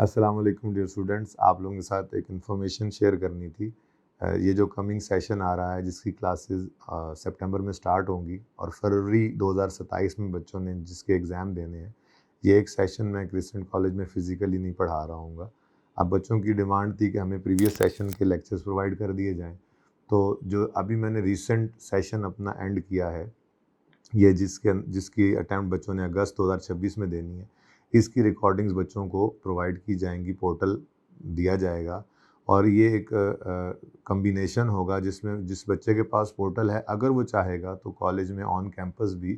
अस्सलाम वालेकुम dear students, आप लोगों के साथ एक इन्फॉर्मेशन शेयर करनी थी। ये जो कमिंग सेशन आ रहा है जिसकी क्लासेस सितंबर में स्टार्ट होंगी और फरवरी 2027 में बच्चों ने जिसके एग्ज़ाम देने हैं, ये एक सेशन मैं क्रिस्टियन कॉलेज में फ़िज़िकली नहीं पढ़ा रहा हूँगा। अब बच्चों की डिमांड थी कि हमें प्रीवियस सेशन के लेक्चर्स प्रोवाइड कर दिए जाएँ। तो जो अभी मैंने रिसेंट सेशन अपना एंड किया है, ये जिसकी अटेम्प्ट बच्चों ने अगस्त 2026 में देनी है, इसकी रिकॉर्डिंग्स बच्चों को प्रोवाइड की जाएंगी, पोर्टल दिया जाएगा। और ये एक कम्बिनेशन होगा जिसमें जिस बच्चे के पास पोर्टल है, अगर वो चाहेगा तो कॉलेज में ऑन कैंपस भी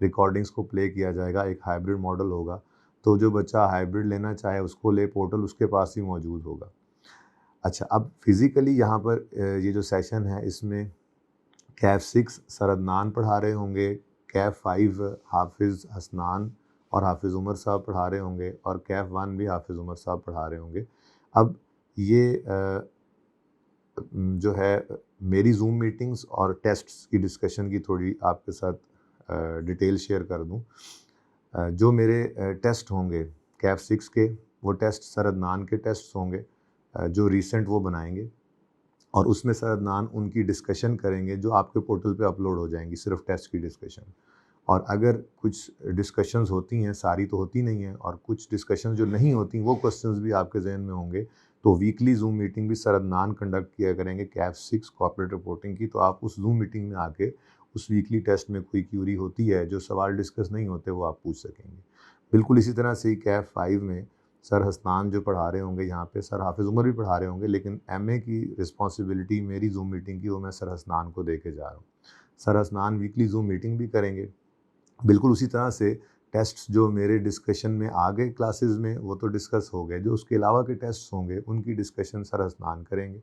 रिकॉर्डिंग्स को प्ले किया जाएगा। एक हाइब्रिड मॉडल होगा, तो जो बच्चा हाइब्रिड लेना चाहे उसको ले, पोर्टल उसके पास ही मौजूद होगा। अच्छा, अब फिज़िकली यहाँ पर ये जो सेशन है इसमें कैफ 6 सर अदनान पढ़ा रहे होंगे, कैफ 5 हाफिज़ हसनान और हाफिज़ उमर साहब पढ़ा रहे होंगे और कैफ 1 भी हाफिज़ उमर साहब पढ़ा रहे होंगे। अब ये जो है मेरी ज़ूम मीटिंग्स और टेस्ट्स की डिस्कशन की थोड़ी आपके साथ डिटेल शेयर कर दूं। जो मेरे टेस्ट होंगे कैफ 6 के, वो टेस्ट सर अदनान के टेस्ट होंगे जो रीसेंट वो बनाएंगे, और उसमें सर अदनान उनकी डिस्कशन करेंगे जो आपके पोर्टल पे अपलोड हो जाएंगी, सिर्फ टेस्ट की डिस्कशन। और अगर कुछ डिस्कशंस होती हैं, सारी तो होती नहीं हैं, और कुछ डिस्कशंस जो नहीं होती वो क्वेश्चंस भी आपके जहन में होंगे, तो वीकली जूम मीटिंग भी सर अदनान कंडक्ट किया करेंगे कैफ 6 कॉर्पोरेट रिपोर्टिंग की। तो आप उस जूम मीटिंग में आके उस वीकली टेस्ट में कोई क्यूरी होती है, जो सवाल डिस्कस नहीं होते, वो आप पूछ सकेंगे। बिल्कुल इसी तरह से ही कैफ 5 में सर हसनान जो पढ़ा रहे होंगे, यहाँ पे सर हाफिज़ उमर भी पढ़ा रहे होंगे, लेकिन एमए की रिस्पॉन्सिबिलिटी मेरी जूम मीटिंग की वो मैं सर हसनान को दे के जा रहा हूँ। Sir Hasnain weekly Zoom meeting भी करेंगे। बिल्कुल उसी तरह से टेस्ट्स जो मेरे डिस्कशन में आ गए क्लासेस में, वो तो डिस्कस हो गए, जो उसके अलावा के टेस्ट्स होंगे उनकी डिस्कशन सर हसनान करेंगे।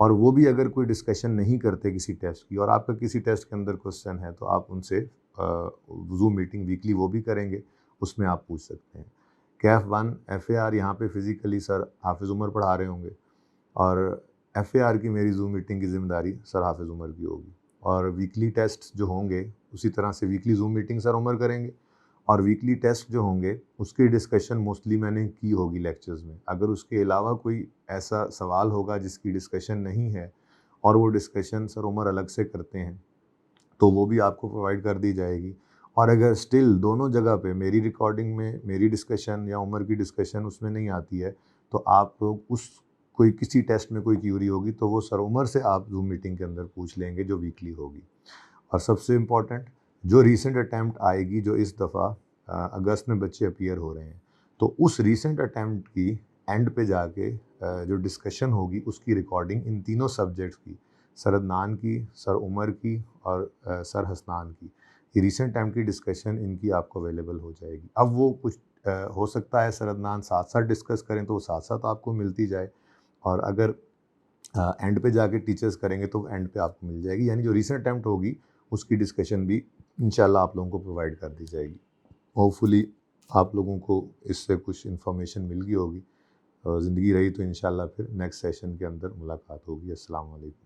और वो भी अगर कोई डिस्कशन नहीं करते किसी टेस्ट की, और आपका किसी टेस्ट के अंदर क्वेश्चन है, तो आप उनसे जूम मीटिंग वीकली वो भी करेंगे, उसमें आप पूछ सकते हैं। कैफ 1 एफ यहाँ पे फिज़िकली सर हाफिज़ उमर पढ़ा रहे होंगे, और एफ की मेरी जूम मीटिंग की ज़िम्मेदारी सर हाफिज़ उमर की होगी। और वीकली टेस्ट जो होंगे उसी तरह से weekly Zoom meeting sir Umar करेंगे, और वीकली टेस्ट जो होंगे उसकी डिस्कशन मोस्टली मैंने की होगी लेक्चर्स में। अगर उसके अलावा कोई ऐसा सवाल होगा जिसकी डिस्कशन नहीं है और वो डिस्कशन सर उमर अलग से करते हैं, तो वो भी आपको प्रोवाइड कर दी जाएगी। और अगर स्टिल दोनों जगह पे मेरी रिकॉर्डिंग में मेरी डिस्कशन या उमर की डिस्कशन उसमें नहीं आती है, तो आप लोग उस कोई किसी टेस्ट में कोई क्यूरी होगी तो वो सर उमर से आप जूम मीटिंग के अंदर पूछ लेंगे, जो वीकली होगी। और सबसे इम्पॉर्टेंट, जो रीसेंट अटैम्प्ट आएगी, जो इस दफ़ा अगस्त में बच्चे अपीयर हो रहे हैं, तो उस रीसेंट अटैम्प्ट की एंड पे जाके जो डिस्कशन होगी उसकी रिकॉर्डिंग इन तीनों सब्जेक्ट्स की, सर अदनान की, सर उमर की और सर हसनान की, ये रीसेंट टाइम की डिस्कशन इनकी आपको अवेलेबल हो जाएगी। अब वो कुछ हो सकता है सर अदनान साथ साथ डिस्कस करें तो वो साथ साथ आपको मिलती जाए, और अगर एंड पे जाके टीचर्स करेंगे तो एंड पे आपको मिल जाएगी। यानी जो रीसेंट अटैम्प्ट होगी उसकी डिस्कशन भी इंशाल्लाह आप लोगों को प्रोवाइड कर दी जाएगी। होपफुली आप लोगों को इससे कुछ इन्फॉर्मेशन मिल गई होगी। ज़िंदगी रही तो इंशाल्लाह फिर नेक्स्ट सेशन के अंदर मुलाकात होगी। अस्सलाम वालेकुम।